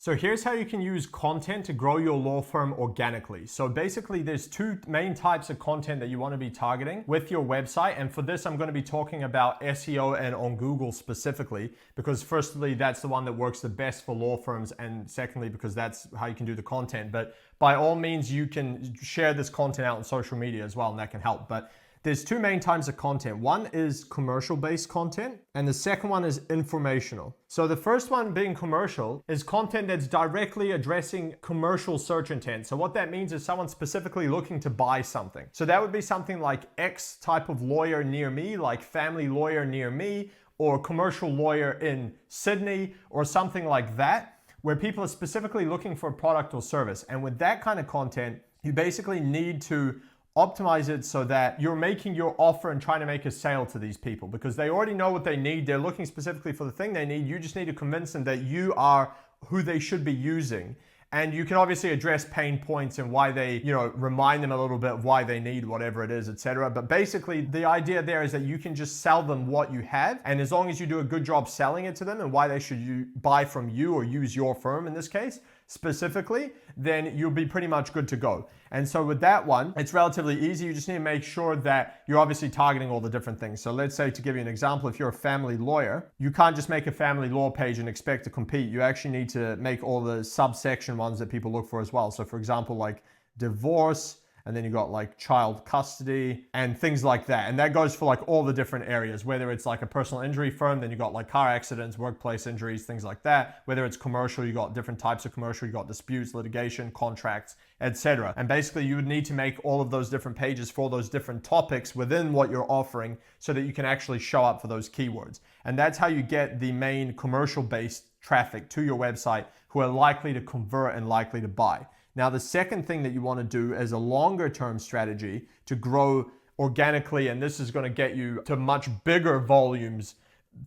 So here's how you can use content to grow your law firm organically. So basically there's two main types of content that you want to be targeting with your website. And for this, I'm going to be talking about SEO and on Google specifically, because firstly, that's the one that works the best for law firms. And secondly, because that's how you can do the content. But by all means, you can share this content out on social media as well, and that can help. But there's two main types of content. One is commercial-based content, and the second one is informational. So the first one being commercial is content that's directly addressing commercial search intent. So what that means is someone specifically looking to buy something. So that would be something like X type of lawyer near me, like family lawyer near me, or commercial lawyer in Sydney, or something like that, where people are specifically looking for a product or service. And with that kind of content, you basically need to optimize it so that you're making your offer and trying to make a sale to these people because they already know what they need. They're looking specifically for the thing they need. You just need to convince them that you are who they should be using. And you can obviously address pain points and why they, remind them a little bit of why they need whatever it is, etc. But basically the idea there is that you can just sell them what you have. And as long as you do a good job selling it to them and why they should buy from you or use your firm in this case, specifically, then you'll be pretty much good to go. And so with that one, it's relatively easy. You just need to make sure that you're obviously targeting all the different things. So let's say, to give you an example, if you're a family lawyer, you can't just make a family law page and expect to compete. You actually need to make all the subsection ones that people look for as well. So for example, like divorce, and then you got like child custody and things like that. And that goes for like all the different areas, whether it's like a personal injury firm, then you got like car accidents, workplace injuries, things like that. Whether it's commercial, you got different types of commercial, you got disputes, litigation, contracts, etc. And basically you would need to make all of those different pages for those different topics within what you're offering so that you can actually show up for those keywords. And that's how you get the main commercial-based traffic to your website who are likely to convert and likely to buy. Now, the second thing that you want to do as a longer term strategy to grow organically, and this is going to get you to much bigger volumes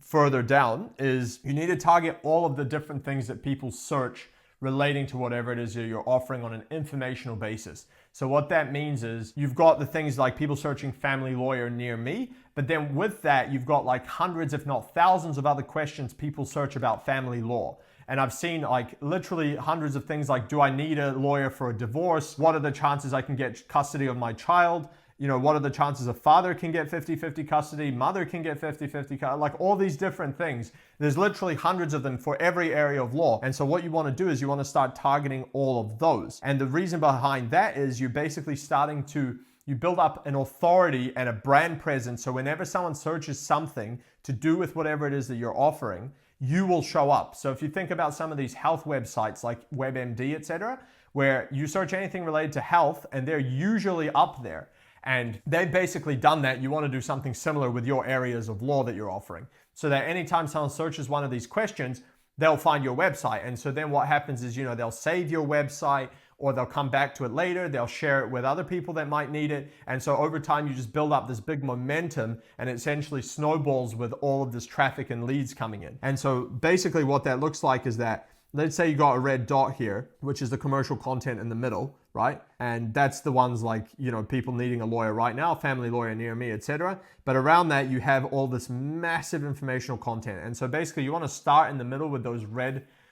further down, is you need to target all of the different things that people search relating to whatever it is that you're offering on an informational basis. So what that means is you've got the things like people searching family lawyer near me, but then with that, you've got like hundreds, if not thousands of other questions people search about family law. And I've seen like literally hundreds of things like, do I need a lawyer for a divorce? What are the chances I can get custody of my child? What are the chances a father can get 50-50 custody, mother can get 50-50, like all these different things. There's literally hundreds of them for every area of law. And so what you want to do is you want to start targeting all of those. And the reason behind that is you're basically you build up an authority and a brand presence. So whenever someone searches something to do with whatever it is that you're offering, you will show up. So if you think about some of these health websites like WebMD, etc., where you search anything related to health and they're usually up there. And they've basically done that. You want to do something similar with your areas of law that you're offering so that anytime someone searches one of these questions, they'll find your website. And so then what happens is, they'll save your website or they'll come back to it later. They'll share it with other people that might need it. And so over time, you just build up this big momentum and it essentially snowballs with all of this traffic and leads coming in. And so basically what that looks like is that, let's say you got a red dot here, which is the commercial content in the middle, right? And that's the ones like, people needing a lawyer right now, family lawyer near me, etc. But around that, you have all this massive informational content. And so basically you want to start in the middle with those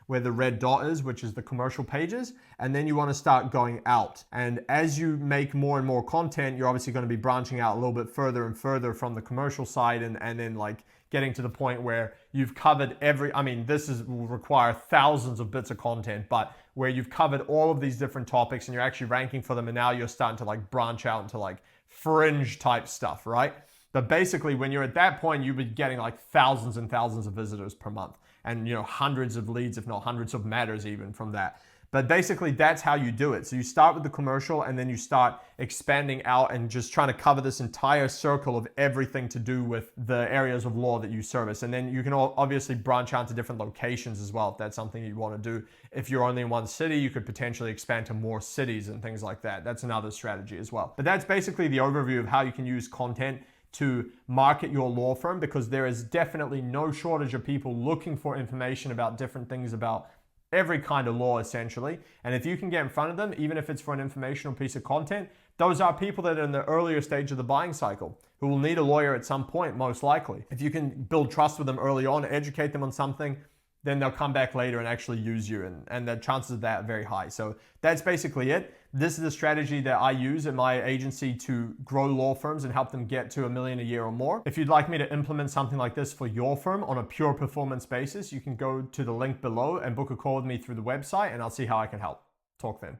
where the red dot is, which is the commercial pages. And then you want to start going out. And as you make more and more content, you're obviously going to be branching out a little bit further and further from the commercial side and then like getting to the point where you've covered will require thousands of bits of content, but where you've covered all of these different topics and you're actually ranking for them. And now you're starting to like branch out into like fringe type stuff, right? But basically when you're at that point, you'll be getting like thousands and thousands of visitors per month and, hundreds of leads, if not hundreds of matters even from that. But basically that's how you do it. So you start with the commercial and then you start expanding out and just trying to cover this entire circle of everything to do with the areas of law that you service. And then you can obviously branch out to different locations as well if that's something you want to do. If you're only in one city, you could potentially expand to more cities and things like that. That's another strategy as well. But that's basically the overview of how you can use content to market your law firm, because there is definitely no shortage of people looking for information about different things about every kind of law essentially. And if you can get in front of them, even if it's for an informational piece of content, those are people that are in the earlier stage of the buying cycle who will need a lawyer at some point, most likely. If you can build trust with them early on, educate them on something, then they'll come back later and actually use you, and the chances of that are very high. So that's basically it. This is the strategy that I use in my agency to grow law firms and help them get to $1 million a year or more. If you'd like me to implement something like this for your firm on a pure performance basis, you can go to the link below and book a call with me through the website, and I'll see how I can help. Talk then.